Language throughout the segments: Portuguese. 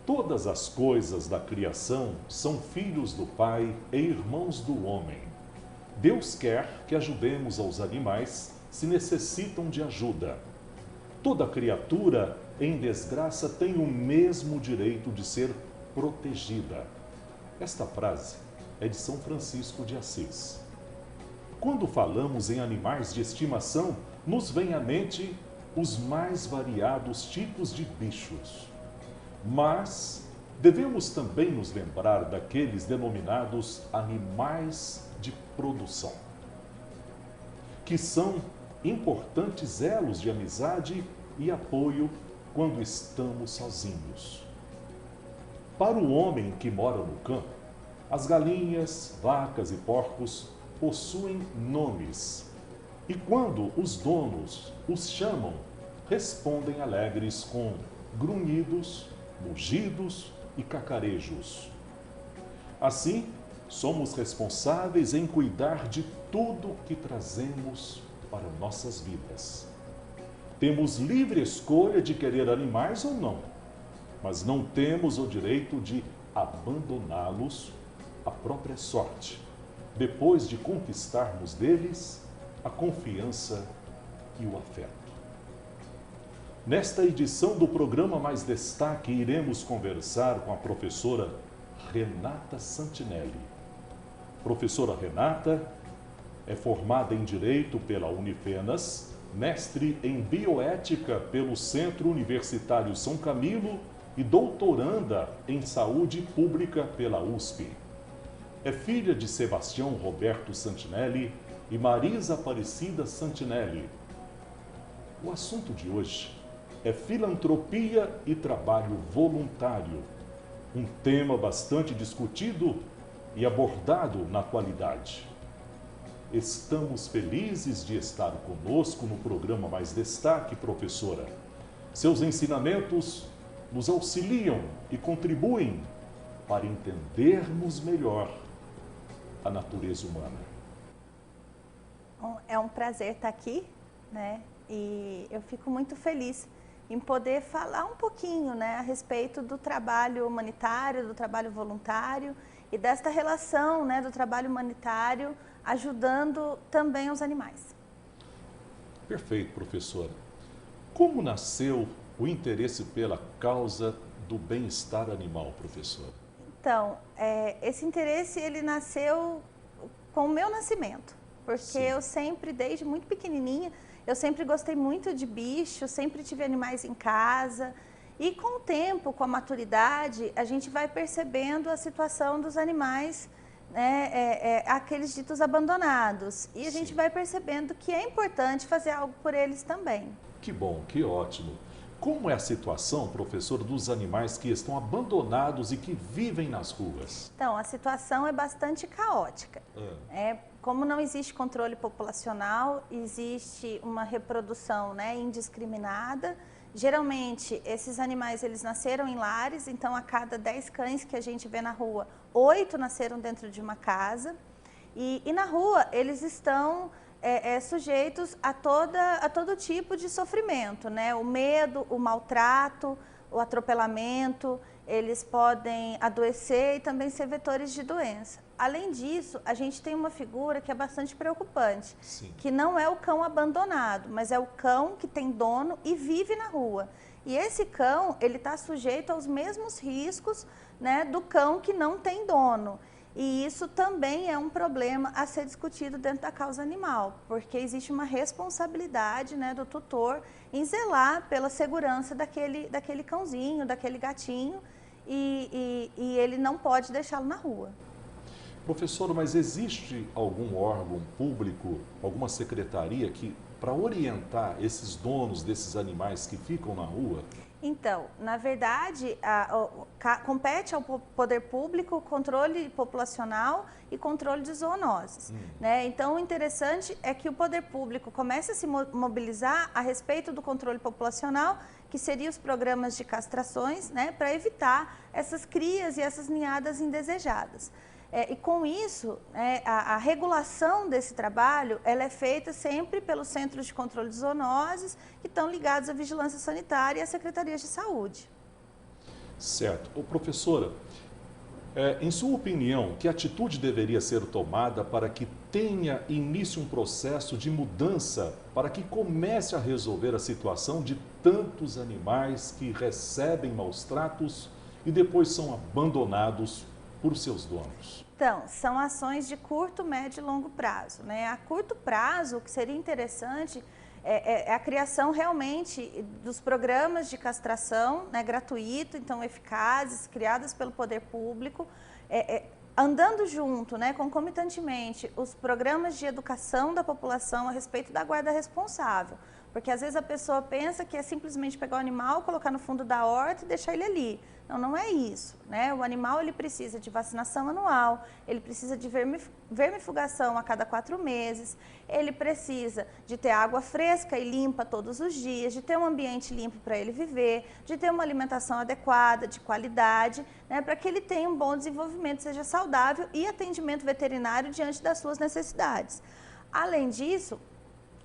Todas as coisas da criação são filhos do Pai e irmãos do homem. Deus quer que ajudemos aos animais se necessitam de ajuda. Toda criatura em desgraça tem o mesmo direito de ser protegida. Esta frase é de São Francisco de Assis. Quando falamos em animais de estimação, nos vem à mente os mais variados tipos de bichos. Mas devemos também nos lembrar daqueles denominados animais de produção, que são importantes elos de amizade e apoio quando estamos sozinhos. Para o homem que mora no campo, as galinhas, vacas e porcos possuem nomes, e quando os donos os chamam, respondem alegres com grunhidos, mugidos e cacarejos. Assim, somos responsáveis em cuidar de tudo que trazemos para nossas vidas. Temos livre escolha de querer animais ou não, mas não temos o direito de abandoná-los à própria sorte, depois de conquistarmos deles a confiança e o afeto. Nesta edição do programa Mais Destaque, iremos conversar com a professora Renata Santinelli. Professora Renata é formada em Direito pela Unifenas, mestre em Bioética pelo Centro Universitário São Camilo e doutoranda em Saúde Pública pela USP. É filha de Sebastião Roberto Santinelli e Marisa Aparecida Santinelli. O assunto de hoje é filantropia e trabalho voluntário, um tema bastante discutido e abordado na atualidade. Estamos felizes de estar conosco no programa Mais Destaque, professora. Seus ensinamentos nos auxiliam e contribuem para entendermos melhor a natureza humana. É um prazer estar aqui, né? E eu fico muito feliz em poder falar um pouquinho, né, a respeito do trabalho humanitário, do trabalho voluntário e desta relação, né, do trabalho humanitário ajudando também os animais. Perfeito, professora. Como nasceu o interesse pela causa do bem-estar animal, professora? Então, esse interesse ele nasceu com o meu nascimento, porque Sim. eu sempre, desde muito pequenininha, eu sempre gostei muito de bicho, sempre tive animais em casa e com o tempo, com a maturidade, a gente vai percebendo a situação dos animais, né, aqueles ditos abandonados. E a gente vai percebendo que é importante fazer algo por eles também. Que bom, que ótimo. Como é a situação, professor, dos animais que estão abandonados e que vivem nas ruas? Então, a situação é bastante caótica. Como não existe controle populacional, existe uma reprodução, né, indiscriminada. Geralmente, esses animais eles nasceram em lares, então a cada 10 cães que a gente vê na rua, 8 nasceram dentro de uma casa. E na rua eles estão sujeitos a todo tipo de sofrimento, né? O medo, o maltrato, o atropelamento, eles podem adoecer e também ser vetores de doença. Além disso, a gente tem uma figura que é bastante preocupante, Sim. que não é o cão abandonado, mas é o cão que tem dono e vive na rua. E esse cão, ele está sujeito aos mesmos riscos, né, do cão que não tem dono. E isso também é um problema a ser discutido dentro da causa animal, porque existe uma responsabilidade, né, do tutor em zelar pela segurança daquele cãozinho, daquele gatinho, e ele não pode deixá-lo na rua. Professor, mas existe algum órgão público, alguma secretaria que para orientar esses donos desses animais que ficam na rua? Então, na verdade, compete ao poder público o controle populacional e controle de zoonoses. Né? Então, o interessante é que o poder público comece a se mobilizar a respeito do controle populacional, que seriam os programas de castrações, né, para evitar essas crias e essas ninhadas indesejadas. E com isso, a regulação desse trabalho ela é feita sempre pelos Centros de Controle de Zoonoses, que estão ligados à Vigilância Sanitária e às Secretarias de Saúde. Certo. Ô, professora, em sua opinião, que atitude deveria ser tomada para que tenha início um processo de mudança, para que comece a resolver a situação de tantos animais que recebem maus tratos e depois são abandonados por seus donos? Então, são ações de curto, médio e longo prazo. Né? A curto prazo, o que seria interessante é a criação realmente dos programas de castração, né, gratuito, então eficazes, criadas pelo poder público, andando junto, né, concomitantemente, os programas de educação da população a respeito da guarda responsável. Porque às vezes a pessoa pensa que é simplesmente pegar o animal, colocar no fundo da horta e deixar ele ali. Não, não é isso, né? O animal ele precisa de vacinação anual, ele precisa de vermifugação a cada 4 meses, ele precisa de ter água fresca e limpa todos os dias, de ter um ambiente limpo para ele viver, de ter uma alimentação adequada, de qualidade, né? Para que ele tenha um bom desenvolvimento, seja saudável e atendimento veterinário diante das suas necessidades. Além disso,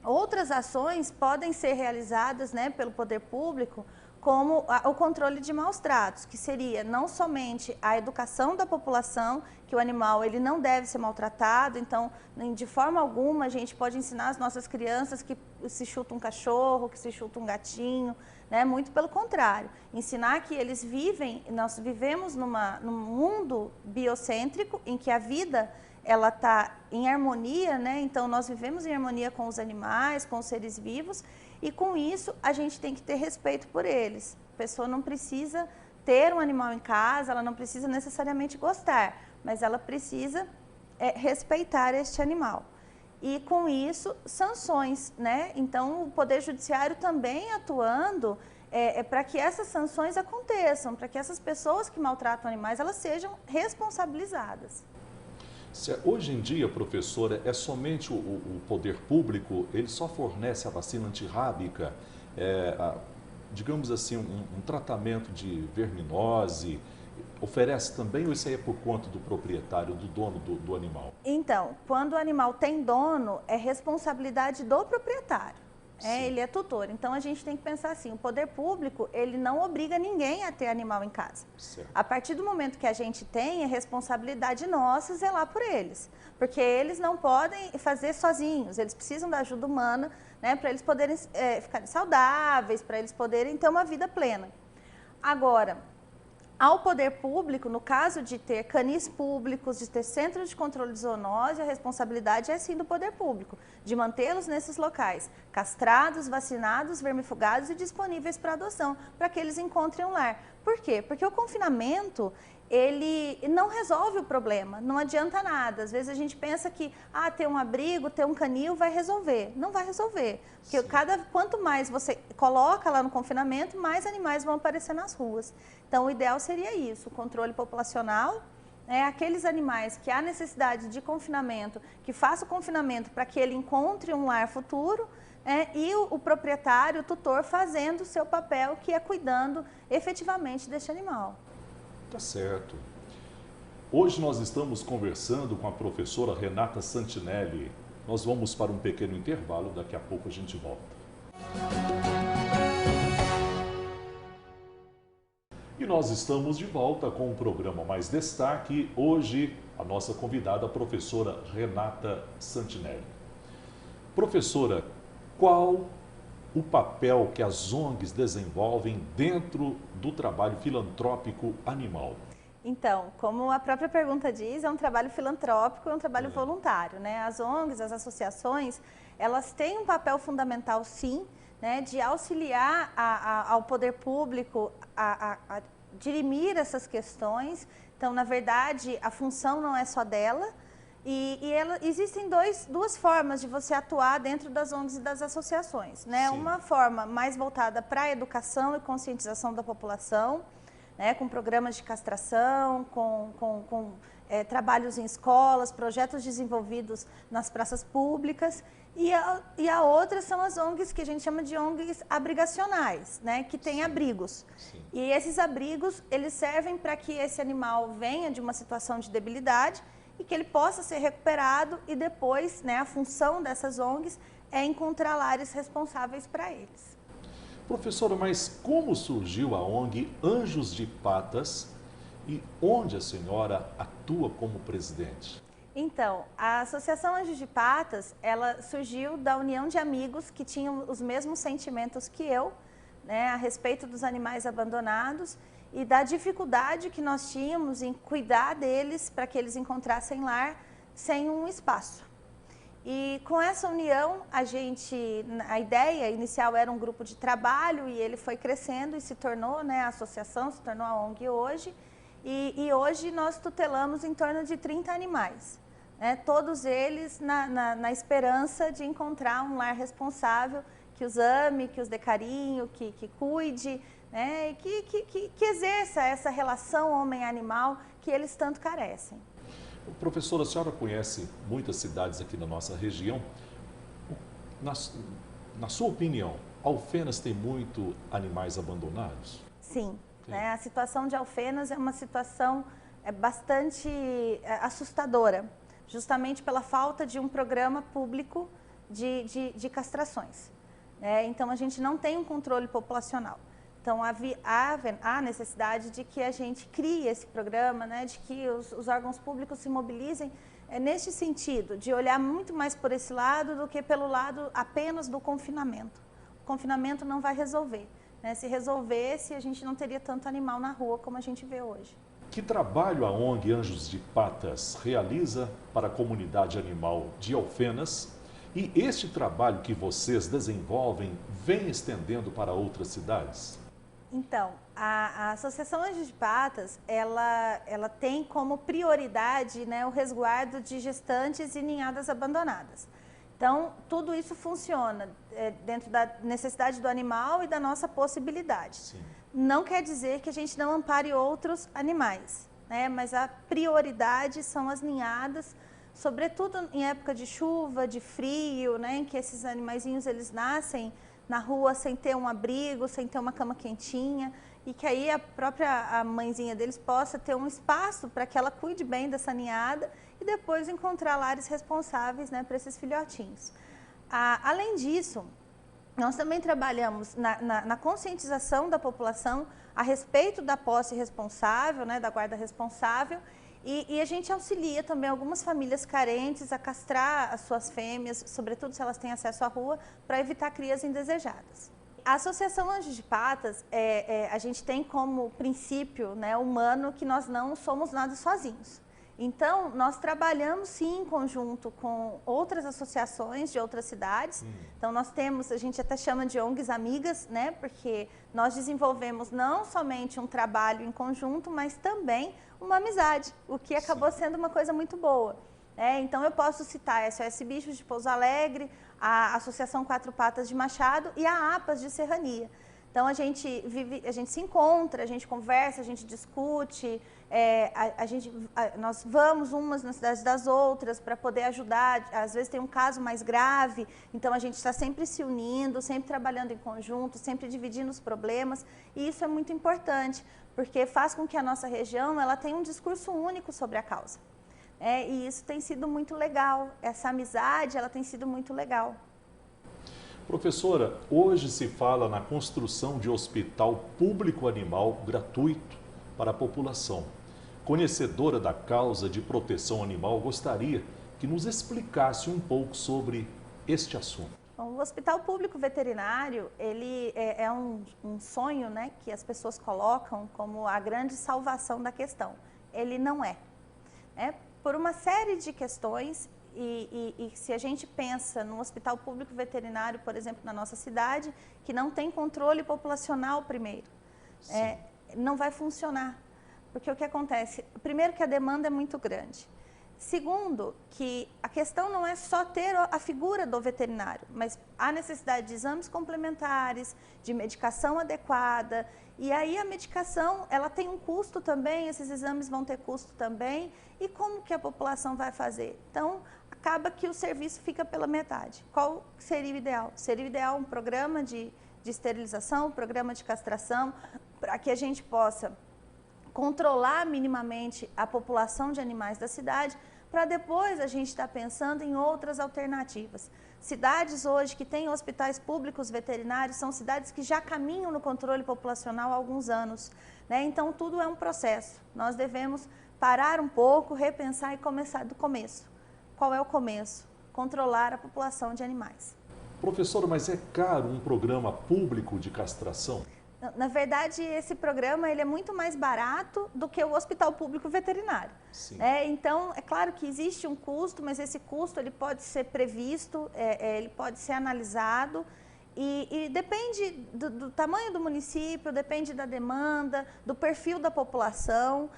outras ações podem ser realizadas, né, pelo poder público, como o controle de maus tratos, que seria não somente a educação da população, que o animal ele não deve ser maltratado, então de forma alguma a gente pode ensinar as nossas crianças que se chuta um cachorro, que se chuta um gatinho, né? Muito pelo contrário, ensinar que eles nós vivemos num mundo biocêntrico em que a vida ela está em harmonia, né? Então nós vivemos em harmonia com os animais, com os seres vivos, e com isso a gente tem que ter respeito por eles. A pessoa não precisa ter um animal em casa, ela não precisa necessariamente gostar, mas ela precisa respeitar este animal. E com isso, sanções, né? Então o Poder Judiciário também atuando para que essas sanções aconteçam, para que essas pessoas que maltratam animais, elas sejam responsabilizadas. Hoje em dia, professora, é somente o poder público, ele só fornece a vacina antirrábica, digamos assim, um tratamento de verminose, oferece também ou isso aí é por conta do proprietário, do dono do animal? Então, quando o animal tem dono, é responsabilidade do proprietário. Ele é tutor. Então a gente tem que pensar assim, o poder público, ele não obriga ninguém a ter animal em casa. Certo. A partir do momento que a gente tem, é responsabilidade nossa zelar por eles. Porque eles não podem fazer sozinhos, eles precisam da ajuda humana, né, para eles poderem ficarem saudáveis, para eles poderem ter uma vida plena. Agora, ao poder público, no caso de ter canis públicos, de ter centros de controle de zoonose, a responsabilidade é sim do poder público, de mantê-los nesses locais, castrados, vacinados, vermifugados e disponíveis para adoção, para que eles encontrem um lar. Por quê? Porque o confinamento, ele não resolve o problema, não adianta nada. Às vezes a gente pensa que ter um abrigo, ter um canil vai resolver. Não vai resolver, porque quanto mais você coloca lá no confinamento, mais animais vão aparecer nas ruas. Então o ideal seria isso, o controle populacional, aqueles animais que há necessidade de confinamento, que faça o confinamento para que ele encontre um lar futuro, e o proprietário, o tutor, fazendo o seu papel, que é cuidando efetivamente deste animal. Tá certo. Hoje nós estamos conversando com a professora Renata Santinelli. Nós vamos para um pequeno intervalo, daqui a pouco a gente volta. E nós estamos de volta com o programa Mais Destaque. Hoje, a nossa convidada, a professora Renata Santinelli. Professora, qual o papel que as ONGs desenvolvem dentro do trabalho filantrópico animal? Então, como a própria pergunta diz, é um trabalho filantrópico, é um trabalho voluntário, né? As ONGs, as associações, elas têm um papel fundamental, sim, né, de auxiliar ao poder público a dirimir essas questões. Então, na verdade, a função não é só dela, Existem duas formas de você atuar dentro das ONGs e das associações, né? Sim. Uma forma mais voltada para a educação e conscientização da população, né? Com programas de castração, com trabalhos em escolas, projetos desenvolvidos nas praças públicas. E a outra são as ONGs que a gente chama de ONGs abrigacionais, né? Que têm abrigos. Sim. E esses abrigos, eles servem para que esse animal venha de uma situação de debilidade e que ele possa ser recuperado e depois, né, a função dessas ONGs é encontrar lares responsáveis para eles. Professora, mas como surgiu a ONG Anjos de Patas e onde a senhora atua como presidente? Então, a Associação Anjos de Patas, ela surgiu da união de amigos que tinham os mesmos sentimentos que eu, né, a respeito dos animais abandonados e da dificuldade que nós tínhamos em cuidar deles para que eles encontrassem lar sem um espaço. E com essa união, a ideia inicial era um grupo de trabalho e ele foi crescendo e se tornou, né, a associação, se tornou a ONG hoje. E hoje nós tutelamos em torno de 30 animais, né, todos eles na esperança de encontrar um lar responsável que os ame, que os dê carinho, que cuide, né, e que exerça essa relação homem-animal que eles tanto carecem. Professora, a senhora conhece muitas cidades aqui na nossa região. Na sua opinião, Alfenas tem muito animais abandonados? Sim, né, a situação de Alfenas é uma situação bastante assustadora, justamente pela falta de um programa público de castrações. Então, a gente não tem um controle populacional. Então, há necessidade de que a gente crie esse programa, né, de que os órgãos públicos se mobilizem neste sentido, de olhar muito mais por esse lado do que pelo lado apenas do confinamento. O confinamento não vai resolver, né? Se resolvesse, a gente não teria tanto animal na rua como a gente vê hoje. Que trabalho a ONG Anjos de Patas realiza para a comunidade animal de Alfenas? E este trabalho que vocês desenvolvem vem estendendo para outras cidades? Então, a Associação Anjos de Patas, ela tem como prioridade, né, o resguardo de gestantes e ninhadas abandonadas. Então, tudo isso funciona dentro da necessidade do animal e da nossa possibilidade. Sim. Não quer dizer que a gente não ampare outros animais, né, mas a prioridade são as ninhadas, sobretudo em época de chuva, de frio, né, em que esses animaizinhos eles nascem na rua sem ter um abrigo, sem ter uma cama quentinha, e que aí a mãezinha deles possa ter um espaço para que ela cuide bem dessa ninhada e depois encontrar lares responsáveis, né, para esses filhotinhos. Além disso, nós também trabalhamos na conscientização da população a respeito da posse responsável, né, da guarda responsável, e a gente auxilia também algumas famílias carentes a castrar as suas fêmeas, sobretudo se elas têm acesso à rua, para evitar crias indesejadas. A Associação Anjos de Patas, a gente tem como princípio, né, humano que nós não somos nada sozinhos. Então, nós trabalhamos sim em conjunto com outras associações de outras cidades. Então, nós temos, a gente até chama de ONGs amigas, né? Porque nós desenvolvemos não somente um trabalho em conjunto, mas também uma amizade, o que acabou sendo uma coisa muito boa. Então, eu posso citar a SOS Bichos de Pouso Alegre, a Associação Quatro Patas de Machado e a APAS de Serrania. Então, a gente se encontra, a gente conversa, a gente discute, nós vamos umas nas cidades das outras para poder ajudar. Às vezes tem um caso mais grave, então a gente está sempre se unindo, sempre trabalhando em conjunto, sempre dividindo os problemas. E isso é muito importante, porque faz com que a nossa região ela tenha um discurso único sobre a causa. E isso tem sido muito legal, essa amizade ela tem sido muito legal. Professora, hoje se fala na construção de hospital público animal gratuito para a população. Conhecedora da causa de proteção animal, gostaria que nos explicasse um pouco sobre este assunto. Bom, o Hospital Público Veterinário, ele é um sonho, né, que as pessoas colocam como a grande salvação da questão. Ele não é. Por uma série de questões. E se a gente pensa no hospital público veterinário, por exemplo, na nossa cidade, que não tem controle populacional primeiro, não vai funcionar. Porque o que acontece? Primeiro que a demanda é muito grande. Segundo, que a questão não é só ter a figura do veterinário, mas há necessidade de exames complementares, de medicação adequada, e aí a medicação, ela tem um custo também, esses exames vão ter custo também, e como que a população vai fazer? Então, acaba que o serviço fica pela metade. Qual seria o ideal? Seria o ideal um programa de esterilização, um programa de castração, para que a gente possa controlar minimamente a população de animais da cidade, para depois a gente estar pensando em outras alternativas. Cidades hoje que têm hospitais públicos veterinários são cidades que já caminham no controle populacional há alguns anos, né? Então tudo é um processo. Nós devemos parar um pouco, repensar e começar do começo. Qual é o começo? Controlar a população de animais. Professora, mas é caro um programa público de castração? Na verdade, esse programa ele é muito mais barato do que o hospital público veterinário. Então, é claro que existe um custo, mas esse custo ele pode ser previsto, ele pode ser analisado e depende do tamanho do município, depende da demanda, do perfil da população.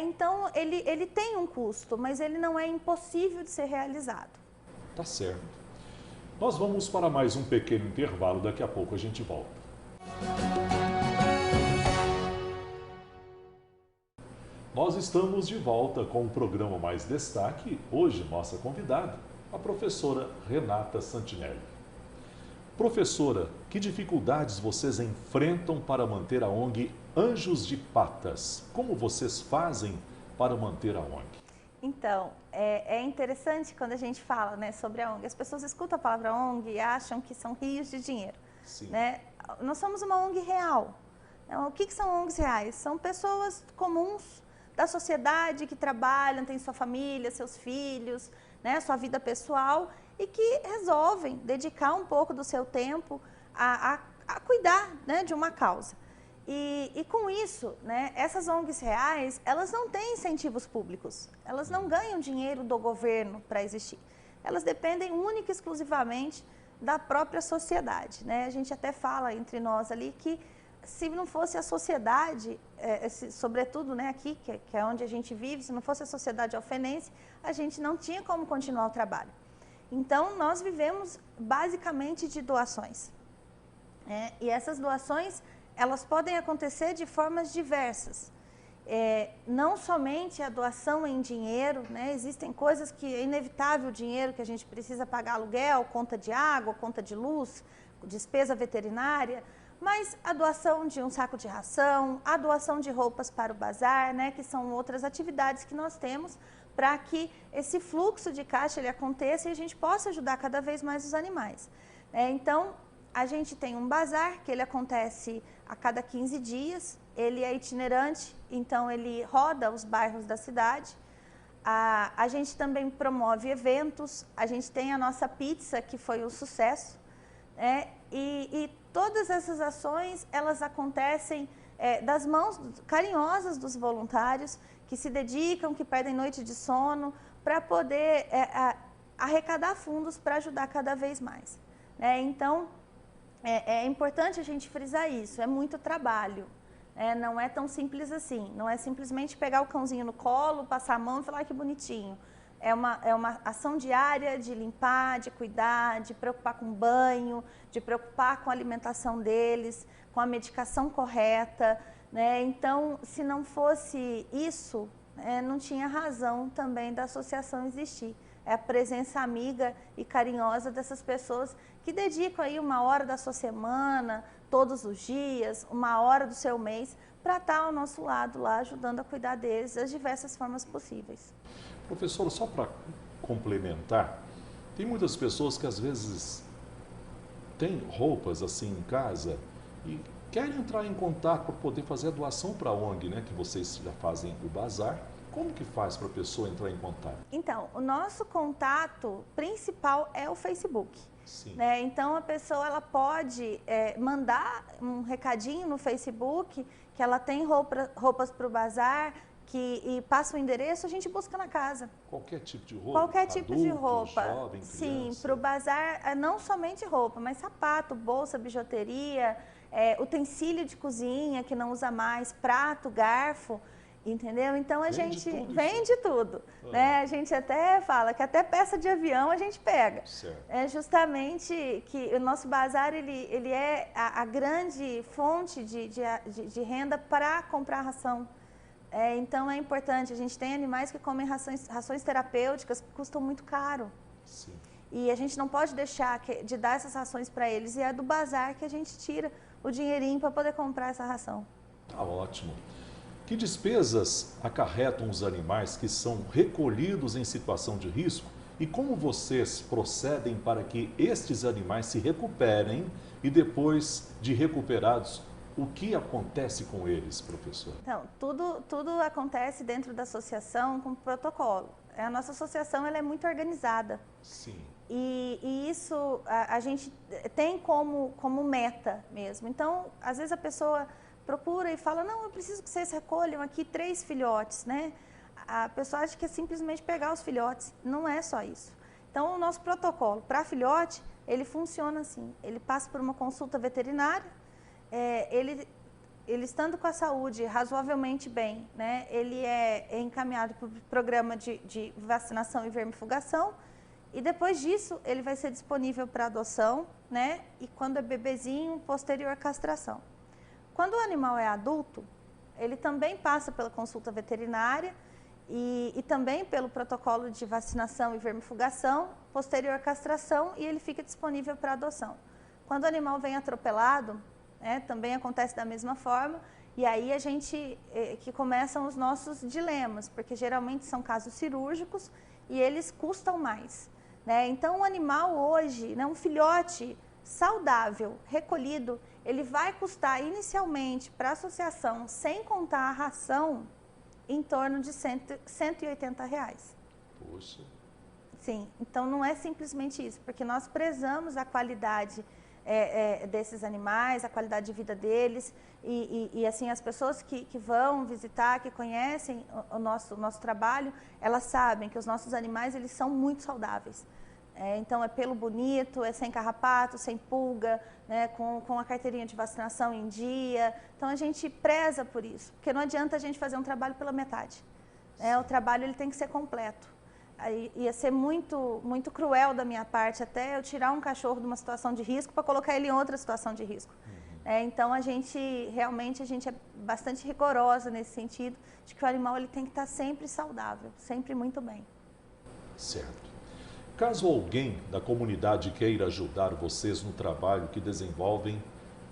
Então, ele tem um custo, mas ele não é impossível de ser realizado. Tá certo. Nós vamos para mais um pequeno intervalo, daqui a pouco a gente volta. Nós estamos de volta com o programa Mais Destaque. Hoje, nossa convidada, a professora Renata Santinelli. Professora, que dificuldades vocês enfrentam para manter a ONG Anjos de Patas? Como vocês fazem para manter a ONG? Então, é interessante quando a gente fala, né, sobre a ONG. As pessoas escutam a palavra ONG e acham que são rios de dinheiro. Sim. Né? Nós somos uma ONG real. Então, o que são ONGs reais? São pessoas comuns da sociedade que trabalham, têm sua família, seus filhos, né, sua vida pessoal e que resolvem dedicar um pouco do seu tempo a cuidar, né, de uma causa. E com isso, né, essas ONGs reais, elas não têm incentivos públicos, elas não ganham dinheiro do governo para existir. Elas dependem única e exclusivamente da própria sociedade, né? A gente até fala entre nós ali que se não fosse a sociedade, sobretudo, né, aqui, que é onde a gente vive, se não fosse a sociedade alfenense, a gente não tinha como continuar o trabalho. Então, nós vivemos basicamente de doações. E essas doações, elas podem acontecer de formas diversas. Não somente a doação em dinheiro, né? Existem coisas que é inevitável o dinheiro, que a gente precisa pagar aluguel, conta de água, conta de luz, despesa veterinária, mas a doação de um saco de ração, a doação de roupas para o bazar, né? Que são outras atividades que nós temos para que esse fluxo de caixa ele aconteça e a gente possa ajudar cada vez mais os animais. Então, a gente tem um bazar que ele acontece a cada 15 dias, ele é itinerante, então ele roda os bairros da cidade. A gente também promove eventos, a gente tem a nossa pizza, que foi um sucesso, né? E todas essas ações, elas acontecem das mãos carinhosas dos voluntários, que se dedicam, que perdem noite de sono, para poder arrecadar fundos para ajudar cada vez mais. Então, é importante a gente frisar isso, é muito trabalho. Não é tão simples assim, não é simplesmente pegar o cãozinho no colo, passar a mão e falar que bonitinho. É uma ação diária de limpar, de cuidar, de preocupar com o banho, de preocupar com a alimentação deles, com a medicação correta, né? Então, se não fosse isso, não tinha razão também da associação existir. É a presença amiga e carinhosa dessas pessoas que dedicam aí 1 hora da sua semana, todos os dias, 1 hora do seu mês, para estar ao nosso lado lá, ajudando a cuidar deles das diversas formas possíveis. Professora, só para complementar, tem muitas pessoas que às vezes têm roupas assim em casa e querem entrar em contato para poder fazer a doação para a ONG, né? Que vocês já fazem o bazar. Como que faz para a pessoa entrar em contato? Então, o nosso contato principal é o Facebook. Sim. Né? Então, a pessoa ela pode mandar um recadinho no Facebook que ela tem roupas para o bazar, e passa o endereço, a gente busca na casa. Qualquer tipo de roupa? Qualquer tipo de roupa. Jovem, criança. Sim, para o bazar, não somente roupa, mas sapato, bolsa, bijuteria, utensílio de cozinha que não usa mais, prato, garfo. Entendeu? Então a Vende gente tudo vende tudo, né? A gente até fala que até peça de avião a gente pega. Certo. É justamente que o nosso bazar ele é a grande fonte de renda para comprar ração. Então é importante, a gente tem animais que comem rações terapêuticas que custam muito caro. Sim. E a gente não pode deixar de dar essas rações para eles. E é do bazar que a gente tira o dinheirinho para poder comprar essa ração. Tá ótimo. Que despesas acarretam os animais que são recolhidos em situação de risco e como vocês procedem para que estes animais se recuperem e depois de recuperados, o que acontece com eles, professor? Então, tudo acontece dentro da associação com protocolo. A nossa associação ela é muito organizada. Sim. E isso a gente tem como meta mesmo. Então, às vezes a pessoa procura e fala, não, eu preciso que vocês recolham aqui 3 filhotes, né? A pessoa acha que é simplesmente pegar os filhotes. Não é só isso. Então, o nosso protocolo para filhote, ele funciona assim. Ele passa por uma consulta veterinária, ele estando com a saúde razoavelmente bem, né? Ele é encaminhado para o programa de vacinação e vermifugação e depois disso ele vai ser disponível para adoção, né? E quando é bebezinho, posterior castração. Quando o animal é adulto, ele também passa pela consulta veterinária e também pelo protocolo de vacinação e vermifugação, posterior castração e ele fica disponível para adoção. Quando o animal vem atropelado, também acontece da mesma forma e aí a gente que começam os nossos dilemas, porque geralmente são casos cirúrgicos e eles custam mais, né? Então o animal hoje, né, um filhote saudável, recolhido, ele vai custar inicialmente para a associação, sem contar a ração, em torno de R$180. Poxa. Sim, então não é simplesmente isso, porque nós prezamos a qualidade desses animais, a qualidade de vida deles e assim, as pessoas que vão visitar, que conhecem o nosso trabalho, elas sabem que os nossos animais, eles são muito saudáveis. Então é pelo bonito, é sem carrapato, sem pulga, né, com a carteirinha de vacinação em dia. Então a gente preza por isso, porque não adianta a gente fazer um trabalho pela metade. O trabalho ele tem que ser completo. Aí, ia ser muito, muito cruel da minha parte até eu tirar um cachorro de uma situação de risco para colocar ele em outra situação de risco. Então a gente é bastante rigorosa nesse sentido de que o animal ele tem que estar sempre saudável, sempre muito bem. Certo. Caso alguém da comunidade queira ajudar vocês no trabalho que desenvolvem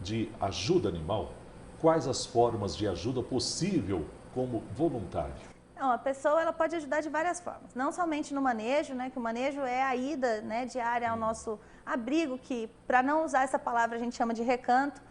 de ajuda animal, quais as formas de ajuda possível como voluntário? Não, a pessoa ela pode ajudar de várias formas, não somente no manejo, né, que o manejo é a ida, né, diária ao nosso abrigo, que para não usar essa palavra a gente chama de recanto,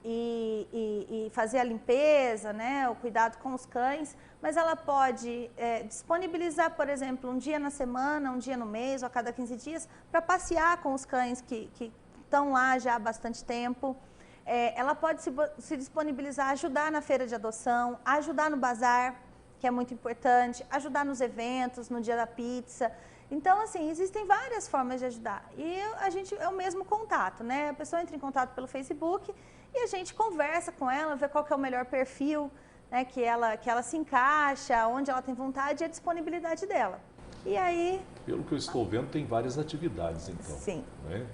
e fazer a limpeza, né, o cuidado com os cães, mas ela pode disponibilizar, por exemplo, um dia na semana, um dia no mês ou a cada 15 dias, para passear com os cães que estão lá já há bastante tempo. Ela pode se disponibilizar a ajudar na feira de adoção, a ajudar no bazar, que é muito importante, ajudar nos eventos, no dia da pizza. Então, assim, existem várias formas de ajudar. E a gente é o mesmo contato, né? A pessoa entra em contato pelo Facebook e a gente conversa com ela, vê qual que é o melhor perfil, né, que ela se encaixa, onde ela tem vontade e a disponibilidade dela. E aí... Pelo que eu estou vendo, tem várias atividades, então. Sim. Né?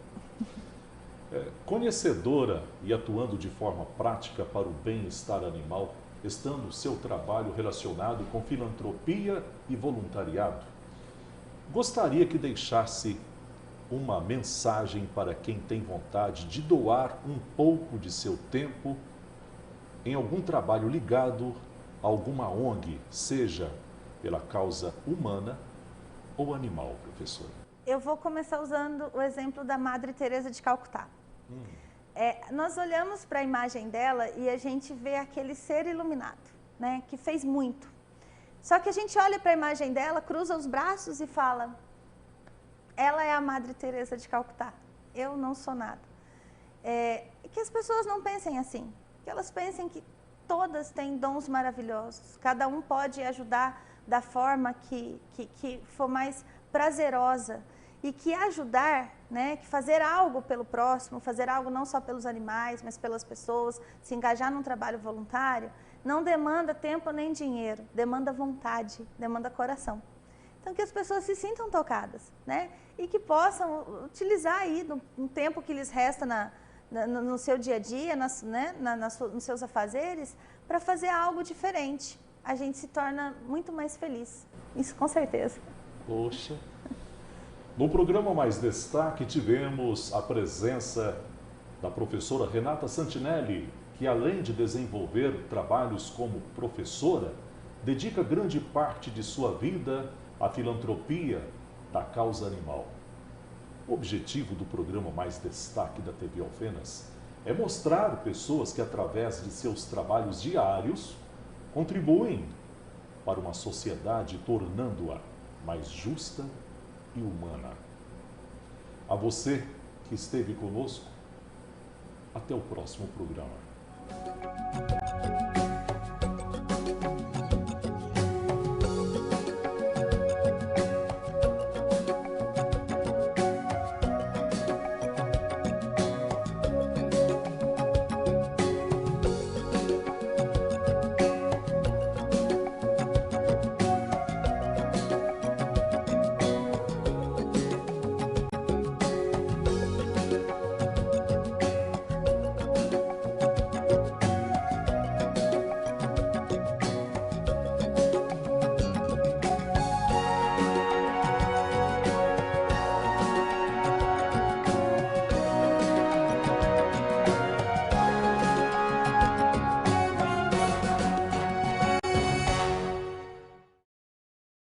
Conhecedora e atuando de forma prática para o bem-estar animal, estando o seu trabalho relacionado com filantropia e voluntariado, gostaria que deixasse uma mensagem para quem tem vontade de doar um pouco de seu tempo em algum trabalho ligado a alguma ONG, seja pela causa humana ou animal, professora. Eu vou começar usando o exemplo da Madre Teresa de Calcutá. Nós olhamos para a imagem dela e a gente vê aquele ser iluminado, né, que fez muito. Só que a gente olha para a imagem dela, cruza os braços e fala, ela é a Madre Teresa de Calcutá, eu não sou nada. Que as pessoas não pensem assim, que elas pensem que todas têm dons maravilhosos, cada um pode ajudar da forma que for mais prazerosa. E que ajudar, né, que fazer algo pelo próximo, fazer algo não só pelos animais, mas pelas pessoas, se engajar num trabalho voluntário, não demanda tempo nem dinheiro, demanda vontade, demanda coração. Então, que as pessoas se sintam tocadas, né? E que possam utilizar aí no tempo que lhes resta no seu dia a dia, né? Nos seus afazeres, para fazer algo diferente. A gente se torna muito mais feliz, isso com certeza. Poxa! No programa Mais Destaque tivemos a presença da professora Renata Santinelli, que além de desenvolver trabalhos como professora, dedica grande parte de sua vida à filantropia da causa animal. O objetivo do programa Mais Destaque da TV Alfenas é mostrar pessoas que, através de seus trabalhos diários, contribuem para uma sociedade tornando-a mais justa e humana. A você que esteve conosco, até o próximo programa.